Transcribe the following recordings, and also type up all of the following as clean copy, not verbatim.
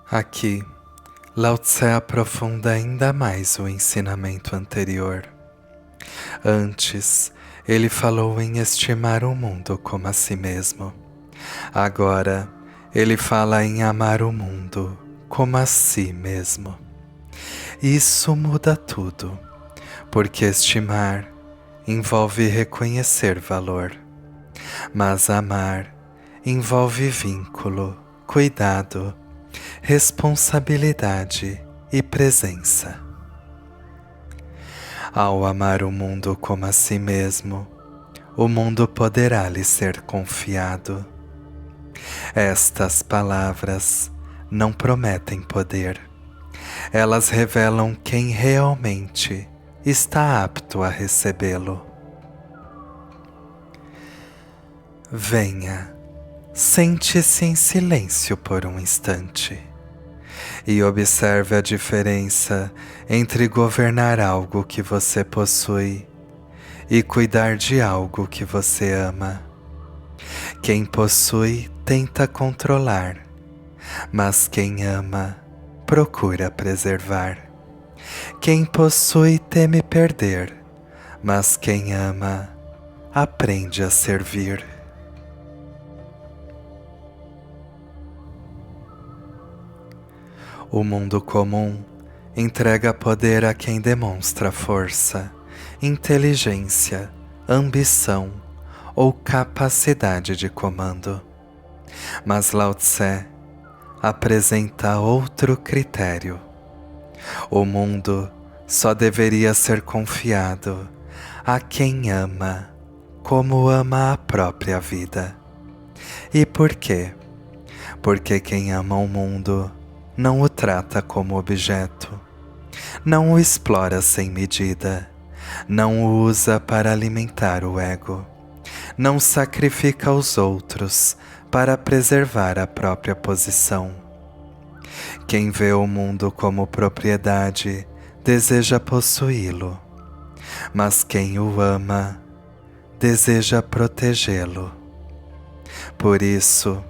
Aqui, Lao Tse aprofunda ainda mais o ensinamento anterior. Antes, ele falou em estimar o mundo como a si mesmo. Agora, ele fala em amar o mundo como a si mesmo. Isso muda tudo, porque estimar envolve reconhecer valor, mas amar envolve vínculo, cuidado, responsabilidade e presença. Ao amar o mundo como a si mesmo, o mundo poderá lhe ser confiado. Estas palavras não prometem poder. Elas revelam quem realmente está apto a recebê-lo. Venha, sente-se em silêncio por um instante e observe a diferença entre governar algo que você possui e cuidar de algo que você ama. Quem possui tenta controlar, mas quem ama procura preservar. Quem possui teme perder, mas quem ama aprende a servir. O mundo comum entrega poder a quem demonstra força, inteligência, ambição ou capacidade de comando. Mas Lao Tse apresenta outro critério. O mundo só deveria ser confiado a quem ama, como ama a própria vida. E por quê? Porque quem ama o mundo não o trata como objeto, não o explora sem medida, não o usa para alimentar o ego, não sacrifica os outros para preservar a própria posição. Quem vê o mundo como propriedade deseja possuí-lo, mas quem o ama deseja protegê-lo. Por isso,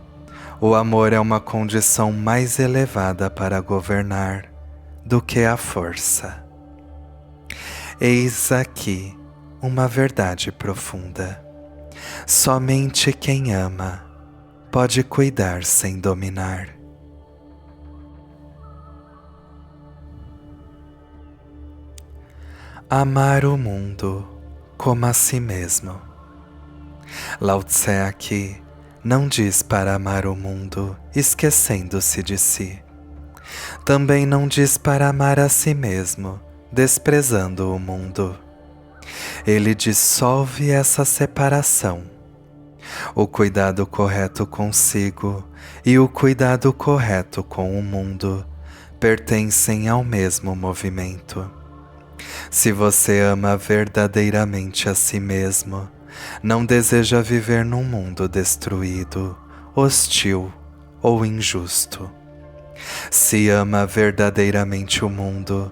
o amor é uma condição mais elevada para governar do que a força. Eis aqui uma verdade profunda. Somente quem ama pode cuidar sem dominar. Amar o mundo como a si mesmo. Lao Tse aqui não diz para amar o mundo esquecendo-se de si. Também não diz para amar a si mesmo, desprezando o mundo. Ele dissolve essa separação. O cuidado correto consigo e o cuidado correto com o mundo pertencem ao mesmo movimento. Se você ama verdadeiramente a si mesmo, não deseja viver num mundo destruído, hostil ou injusto. Se ama verdadeiramente o mundo,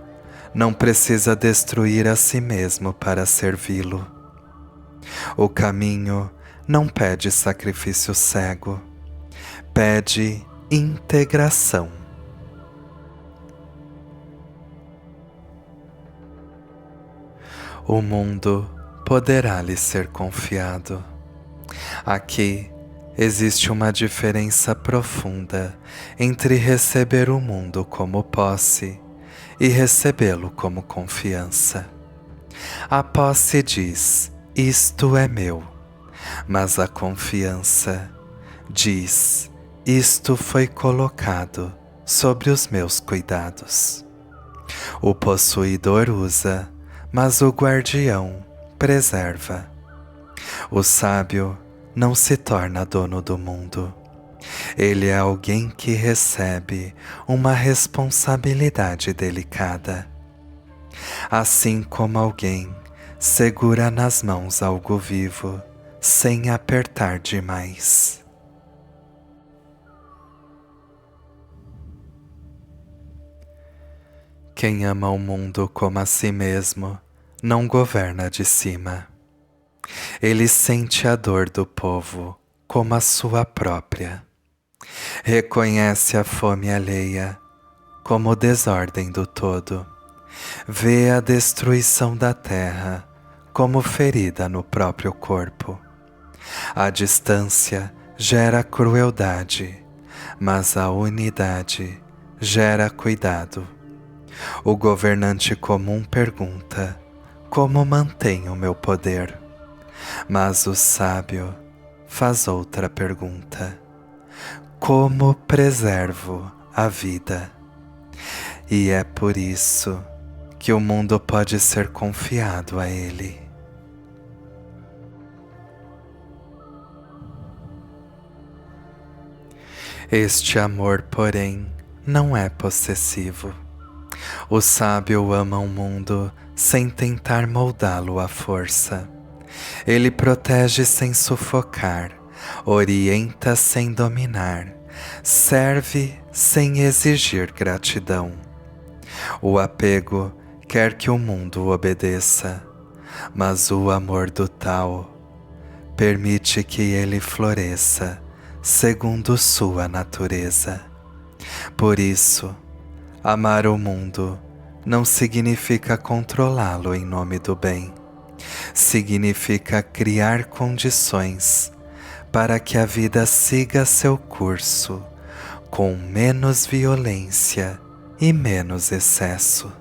não precisa destruir a si mesmo para servi-lo. O caminho não pede sacrifício cego, pede integração. O mundo poderá lhe ser confiado. Aqui existe uma diferença profunda entre receber o mundo como posse e recebê-lo como confiança. A posse diz, isto é meu, mas a confiança diz, isto foi colocado sobre os meus cuidados. O possuidor usa, mas o guardião preserva. O sábio não se torna dono do mundo. Ele é alguém que recebe uma responsabilidade delicada. Assim como alguém segura nas mãos algo vivo sem apertar demais. Quem ama o mundo como a si mesmo não governa de cima. Ele sente a dor do povo como a sua própria. Reconhece a fome alheia como desordem do todo. Vê a destruição da terra como ferida no próprio corpo. A distância gera crueldade, mas a unidade gera cuidado. O governante comum pergunta: como mantenho meu poder? Mas o sábio faz outra pergunta: como preservo a vida? E é por isso que o mundo pode ser confiado a ele. Este amor, porém, não é possessivo. O sábio ama o mundo sem tentar moldá-lo à força. Ele protege sem sufocar, orienta sem dominar, serve sem exigir gratidão. O apego quer que o mundo obedeça, mas o amor do Tao permite que ele floresça segundo sua natureza. Por isso, amar o mundo não significa controlá-lo em nome do bem. Significa criar condições para que a vida siga seu curso com menos violência e menos excesso.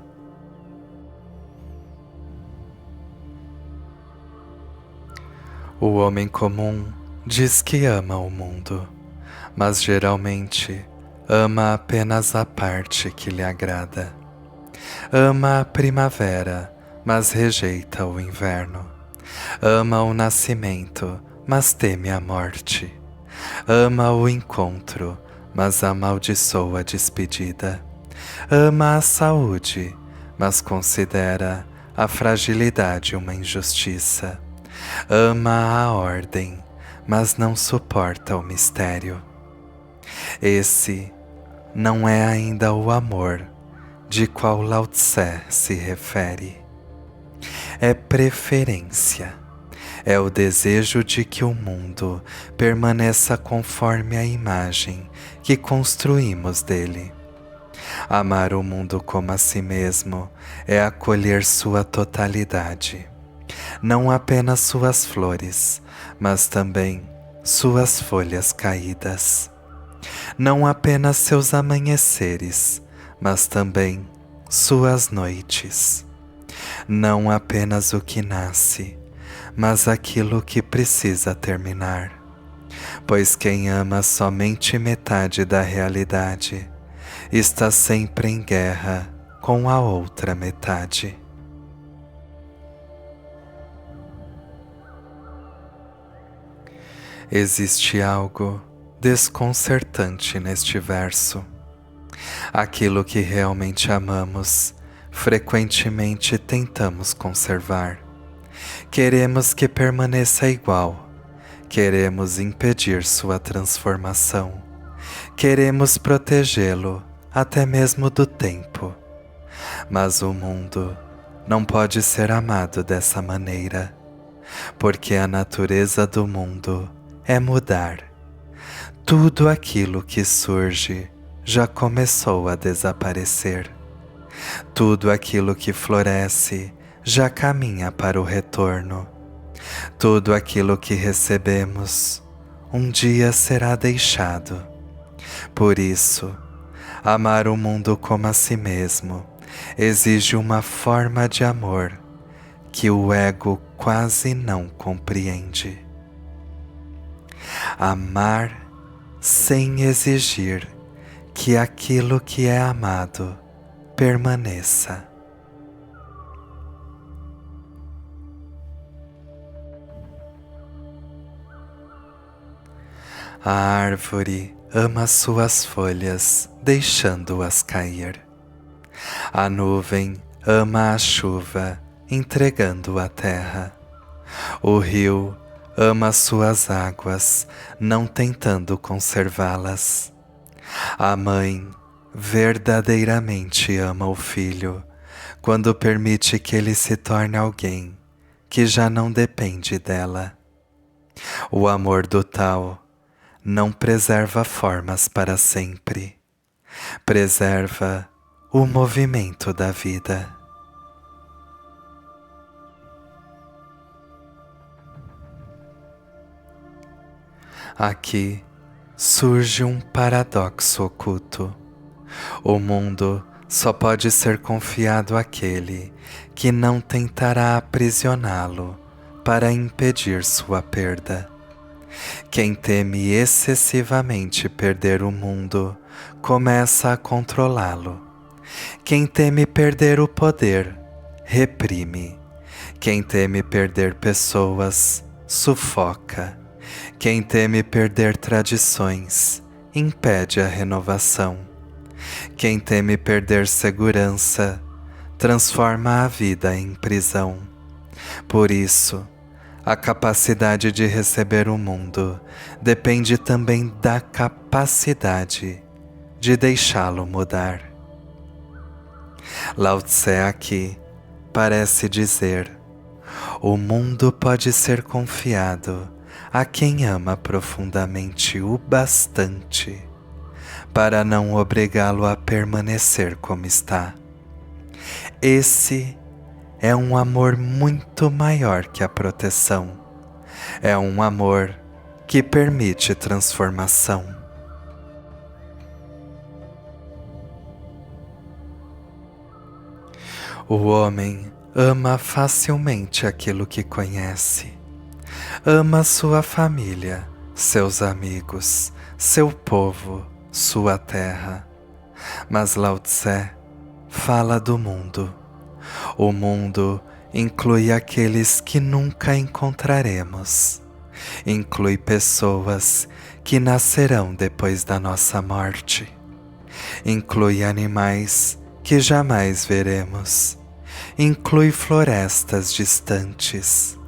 O homem comum diz que ama o mundo, mas geralmente ama apenas a parte que lhe agrada. Ama a primavera, mas rejeita o inverno. Ama o nascimento, mas teme a morte. Ama o encontro, mas amaldiçoa a despedida. Ama a saúde, mas considera a fragilidade uma injustiça. Ama a ordem, mas não suporta o mistério. Esse não é ainda o amor de qual Lao Tse se refere. É preferência, é o desejo de que o mundo permaneça conforme a imagem que construímos dele. Amar o mundo como a si mesmo é acolher sua totalidade, não apenas suas flores, mas também suas folhas caídas. Não apenas seus amanheceres, mas também suas noites. Não apenas o que nasce, mas aquilo que precisa terminar. Pois quem ama somente metade da realidade está sempre em guerra com a outra metade. Existe algo desconcertante neste verso. Aquilo que realmente amamos, frequentemente tentamos conservar. Queremos que permaneça igual. Queremos impedir sua transformação. Queremos protegê-lo até mesmo do tempo. Mas o mundo não pode ser amado dessa maneira, porque a natureza do mundo é mudar. Tudo aquilo que surge já começou a desaparecer. Tudo aquilo que floresce já caminha para o retorno. Tudo aquilo que recebemos um dia será deixado. Por isso, amar o mundo como a si mesmo exige uma forma de amor que o ego quase não compreende. Amar sem exigir que aquilo que é amado permaneça. A árvore ama suas folhas, deixando-as cair. A nuvem ama a chuva, entregando a terra. O rio ama suas águas, não tentando conservá-las. A mãe verdadeiramente ama o filho quando permite que ele se torne alguém que já não depende dela. O amor do Tao não preserva formas para sempre, preserva o movimento da vida. Aqui surge um paradoxo oculto. O mundo só pode ser confiado àquele que não tentará aprisioná-lo para impedir sua perda. Quem teme excessivamente perder o mundo começa a controlá-lo. Quem teme perder o poder reprime. Quem teme perder pessoas sufoca. Quem teme perder tradições impede a renovação. Quem teme perder segurança transforma a vida em prisão. Por isso, a capacidade de receber o mundo depende também da capacidade de deixá-lo mudar. Lao Tse aqui parece dizer: o mundo pode ser confiado a quem ama profundamente o bastante para não obrigá-lo a permanecer como está. Esse é um amor muito maior que a proteção. É um amor que permite transformação. O homem ama facilmente aquilo que conhece. Ama sua família, seus amigos, seu povo, sua terra. Mas Lao Tse fala do mundo. O mundo inclui aqueles que nunca encontraremos. Inclui pessoas que nascerão depois da nossa morte. Inclui animais que jamais veremos. Inclui florestas distantes.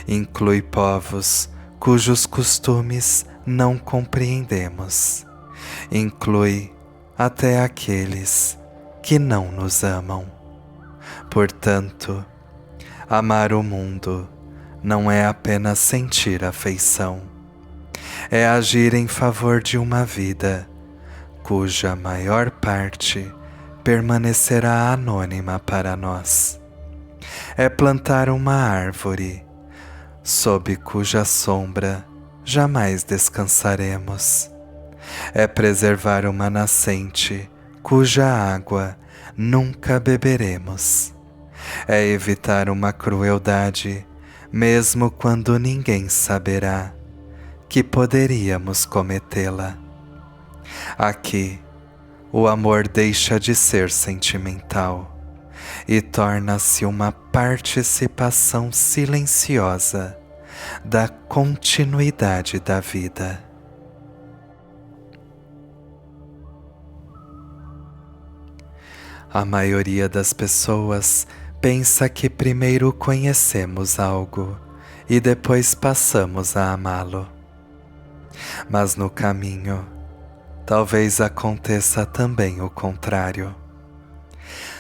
Inclui povos cujos costumes não compreendemos. Inclui até aqueles que não nos amam. Portanto, amar o mundo não é apenas sentir afeição, é agir em favor de uma vida cuja maior parte permanecerá anônima para nós. É plantar uma árvore sob cuja sombra jamais descansaremos. É preservar uma nascente cuja água nunca beberemos. É evitar uma crueldade, mesmo quando ninguém saberá que poderíamos cometê-la. Aqui, o amor deixa de ser sentimental e torna-se uma participação silenciosa da continuidade da vida. A maioria das pessoas pensa que primeiro conhecemos algo e depois passamos a amá-lo. Mas no caminho, talvez aconteça também o contrário.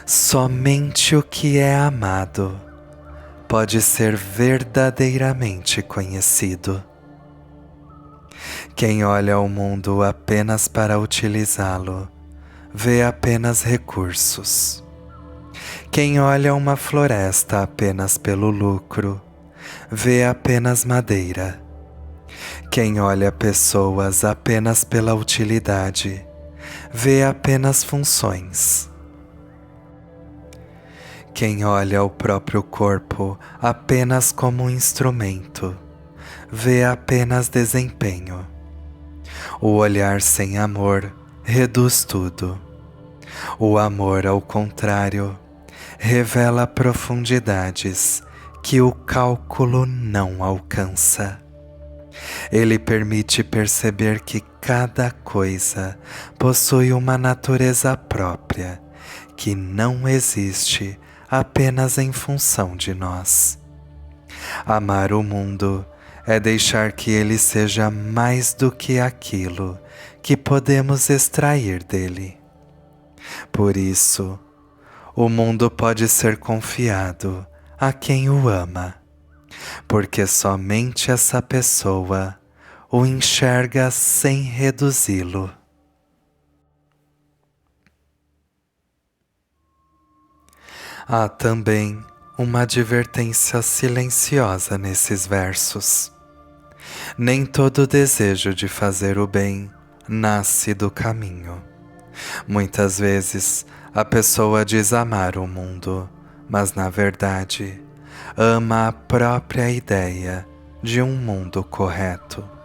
Somente o que é amado pode ser verdadeiramente conhecido. Quem olha ao mundo apenas para utilizá-lo, vê apenas recursos. Quem olha uma floresta apenas pelo lucro, vê apenas madeira. Quem olha pessoas apenas pela utilidade, vê apenas funções. Quem olha o próprio corpo apenas como um instrumento, vê apenas desempenho. O olhar sem amor reduz tudo. O amor, ao contrário, revela profundidades que o cálculo não alcança. Ele permite perceber que cada coisa possui uma natureza própria, que não existe apenas em função de nós. Amar o mundo é deixar que ele seja mais do que aquilo que podemos extrair dele. Por isso, o mundo pode ser confiado a quem o ama, porque somente essa pessoa o enxerga sem reduzi-lo. Há também uma advertência silenciosa nesses versos. Nem todo desejo de fazer o bem nasce do caminho. Muitas vezes a pessoa diz amar o mundo, mas na verdade ama a própria ideia de um mundo correto.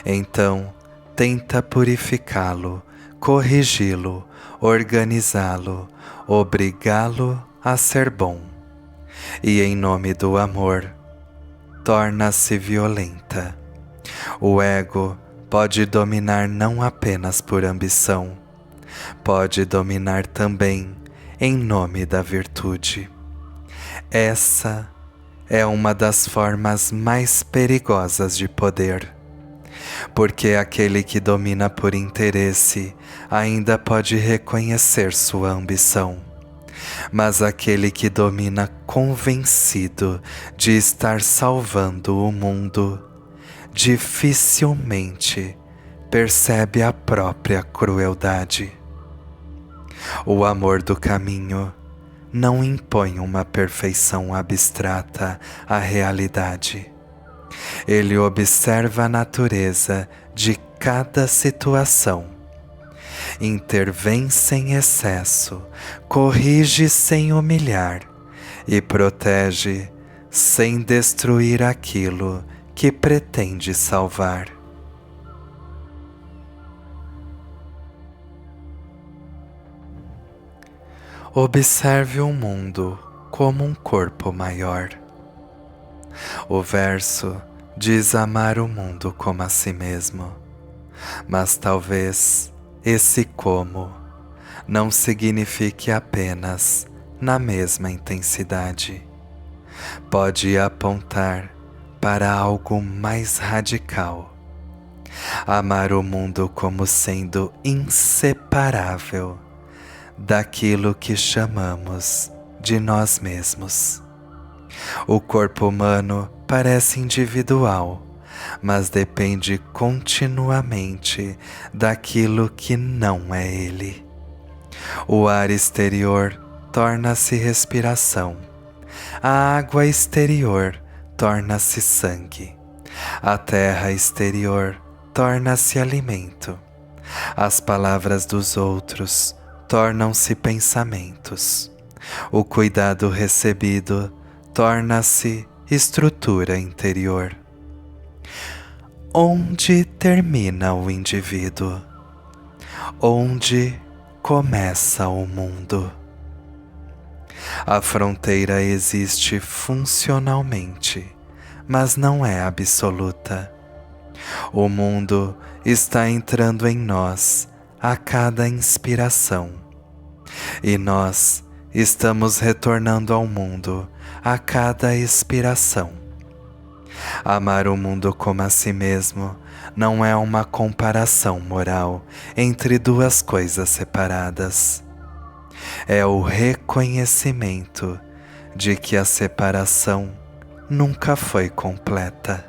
Então tenta purificá-lo, corrigi-lo, organizá-lo, obrigá-lo a ser bom. E em nome do amor, torna-se violenta. O ego pode dominar não apenas por ambição, pode dominar também em nome da virtude. Essa é uma das formas mais perigosas de poder, porque aquele que domina por interesse ainda pode reconhecer sua ambição, mas aquele que domina convencido de estar salvando o mundo dificilmente percebe a própria crueldade. O amor do caminho não impõe uma perfeição abstrata à realidade. Ele observa a natureza de cada situação, intervém sem excesso, corrige sem humilhar e protege sem destruir aquilo que pretende salvar. Observe o mundo como um corpo maior. O verso diz amar o mundo como a si mesmo, mas talvez esse como não signifique apenas na mesma intensidade. Pode apontar para algo mais radical. Amar o mundo como sendo inseparável daquilo que chamamos de nós mesmos. O corpo humano parece individual, mas depende continuamente daquilo que não é ele. O ar exterior torna-se respiração, a água exterior torna-se sangue, a terra exterior torna-se alimento, as palavras dos outros tornam-se pensamentos, o cuidado recebido torna-se estrutura interior. Onde termina o indivíduo? Onde começa o mundo? A fronteira existe funcionalmente, mas não é absoluta. O mundo está entrando em nós a cada inspiração, e nós estamos retornando ao mundo a cada expiração. Amar o mundo como a si mesmo não é uma comparação moral entre duas coisas separadas. É o reconhecimento de que a separação nunca foi completa.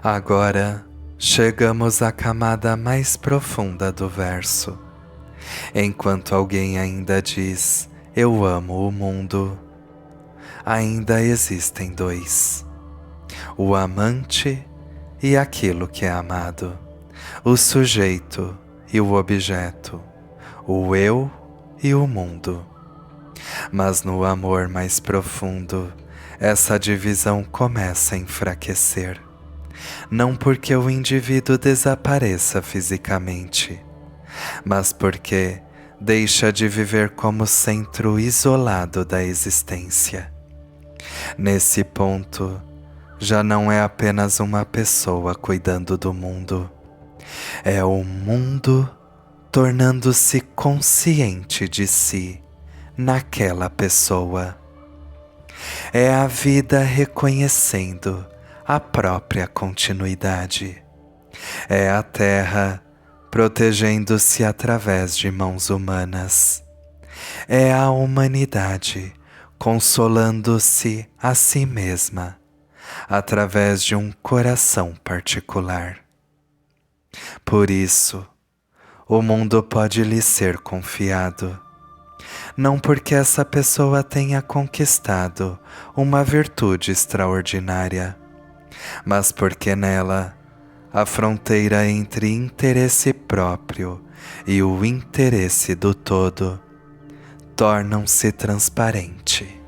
Agora chegamos à camada mais profunda do verso. Enquanto alguém ainda diz "eu amo o mundo", ainda existem dois: o amante e aquilo que é amado, o sujeito e o objeto, o eu e o mundo. Mas no amor mais profundo, essa divisão começa a enfraquecer. Não porque o indivíduo desapareça fisicamente, mas porque deixa de viver como centro isolado da existência. Nesse ponto, já não é apenas uma pessoa cuidando do mundo, é o mundo tornando-se consciente de si naquela pessoa. É a vida reconhecendo a própria continuidade. É a terra protegendo-se através de mãos humanas. É a humanidade consolando-se a si mesma através de um coração particular. Por isso, o mundo pode lhe ser confiado, não porque essa pessoa tenha conquistado uma virtude extraordinária, mas porque nela a fronteira entre interesse próprio e o interesse do todo tornam-se transparente.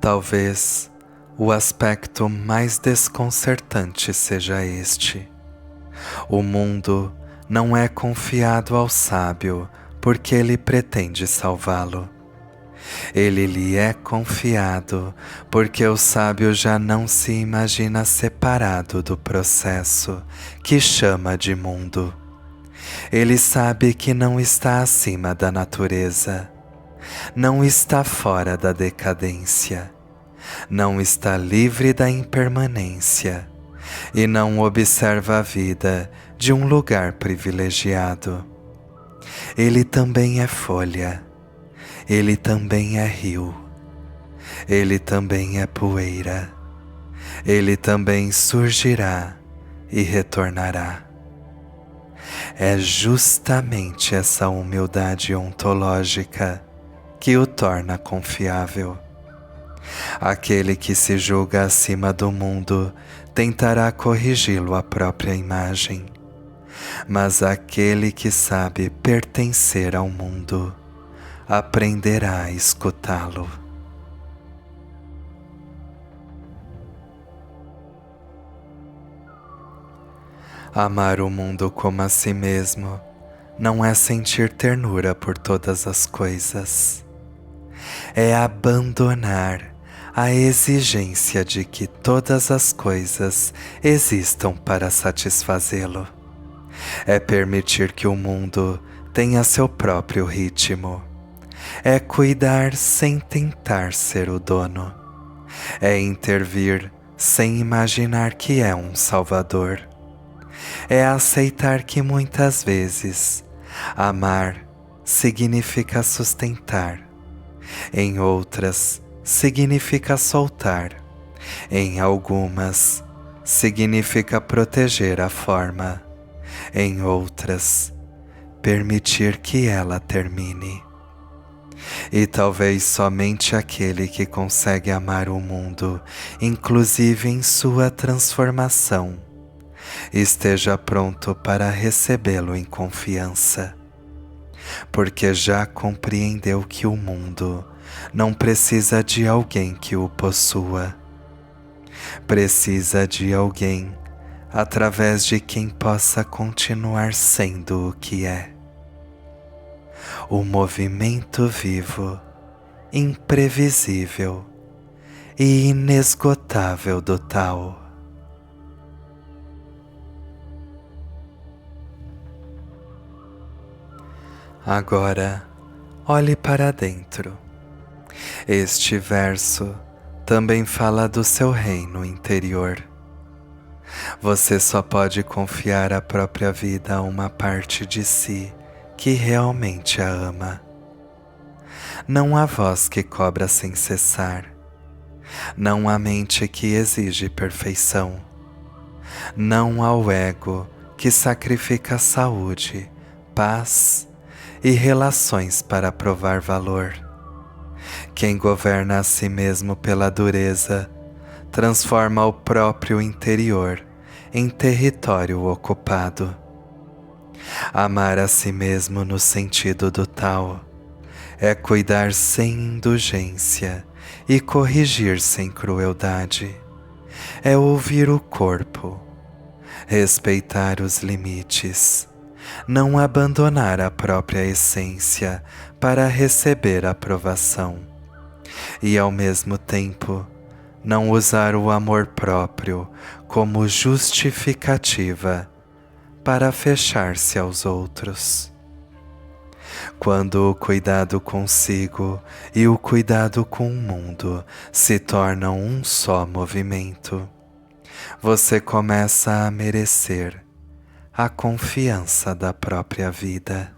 Talvez o aspecto mais desconcertante seja este: o mundo não é confiado ao sábio porque ele pretende salvá-lo. Ele lhe é confiado porque o sábio já não se imagina separado do processo que chama de mundo. Ele sabe que não está acima da natureza, não está fora da decadência, não está livre da impermanência e não observa a vida de um lugar privilegiado. Ele também é folha, ele também é rio, ele também é poeira, ele também surgirá e retornará. É justamente essa humildade ontológica que o torna confiável. Aquele que se julga acima do mundo tentará corrigi-lo à própria imagem, mas aquele que sabe pertencer ao mundo aprenderá a escutá-lo. Amar o mundo como a si mesmo não é sentir ternura por todas as coisas. É abandonar a exigência de que todas as coisas existam para satisfazê-lo. É permitir que o mundo tenha seu próprio ritmo. É cuidar sem tentar ser o dono. É intervir sem imaginar que é um salvador. É aceitar que muitas vezes amar significa sustentar, em outras significa soltar, em algumas significa proteger a forma, em outras permitir que ela termine. E talvez somente aquele que consegue amar o mundo, inclusive em sua transformação, esteja pronto para recebê-lo em confiança, porque já compreendeu que o mundo não precisa de alguém que o possua, precisa de alguém através de quem possa continuar sendo o que é. O movimento vivo, imprevisível e inesgotável do Tao. Agora, olhe para dentro. Este verso também fala do seu reino interior. Você só pode confiar a própria vida a uma parte de si que realmente a ama. Não há voz que cobra sem cessar. Não há mente que exige perfeição. Não há o ego que sacrifica saúde, paz e relações para provar valor. Quem governa a si mesmo pela dureza transforma o próprio interior em território ocupado. Amar a si mesmo no sentido do Tao é cuidar sem indulgência e corrigir sem crueldade. É ouvir o corpo, respeitar os limites, não abandonar a própria essência para receber aprovação e, ao mesmo tempo, não usar o amor próprio como justificativa para fechar-se aos outros. Quando o cuidado consigo e o cuidado com o mundo se tornam um só movimento, você começa a merecer a confiança da própria vida.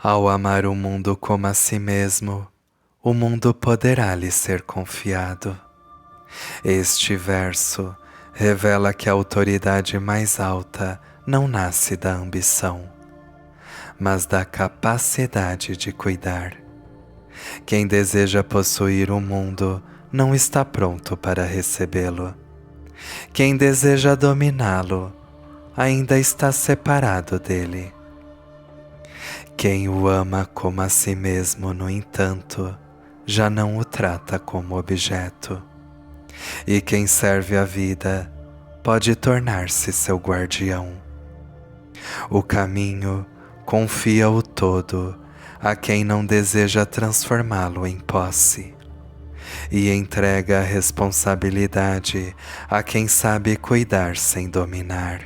Ao amar o mundo como a si mesmo, o mundo poderá lhe ser confiado. Este verso revela que a autoridade mais alta não nasce da ambição, mas da capacidade de cuidar. Quem deseja possuir o mundo não está pronto para recebê-lo. Quem deseja dominá-lo ainda está separado dele. Quem o ama como a si mesmo, no entanto, já não o trata como objeto. E quem serve a vida pode tornar-se seu guardião. O caminho confia o todo a quem não deseja transformá-lo em posse, e entrega a responsabilidade a quem sabe cuidar sem dominar.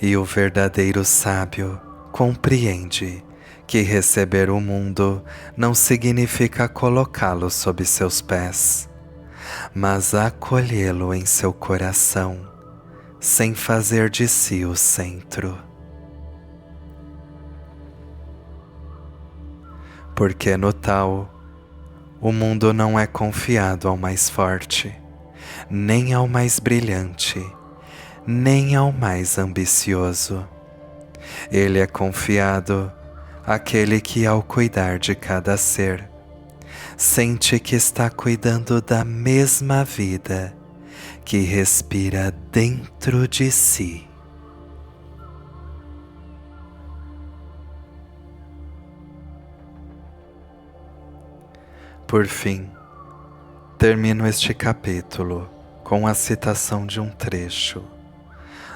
E o verdadeiro sábio compreende que receber o mundo não significa colocá-lo sob seus pés, mas acolhê-lo em seu coração, sem fazer de si o centro. Porque no tal, o mundo não é confiado ao mais forte, nem ao mais brilhante, nem ao mais ambicioso. Ele é confiado àquele que, ao cuidar de cada ser, sente que está cuidando da mesma vida que respira dentro de si. Por fim, termino este capítulo com a citação de um trecho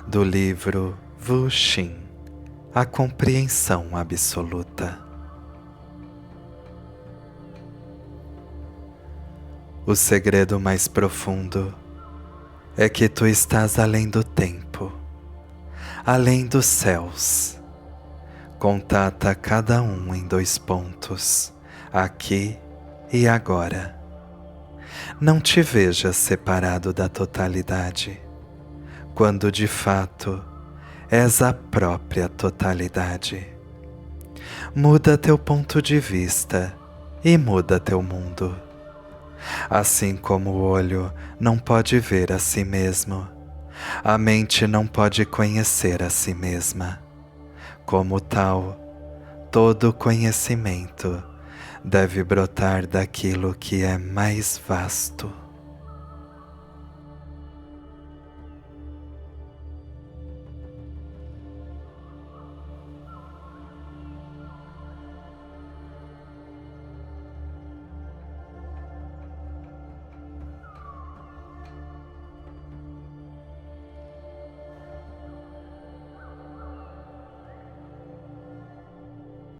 do livro Wu Xin, A Compreensão Absoluta. O segredo mais profundo é que tu estás além do tempo, além dos céus. Contata cada um em 2 pontos, aqui e agora. Não te vejas separado da totalidade, quando de fato és a própria totalidade. Muda teu ponto de vista e muda teu mundo. Assim como o olho não pode ver a si mesmo, a mente não pode conhecer a si mesma. Como tal, todo conhecimento deve brotar daquilo que é mais vasto.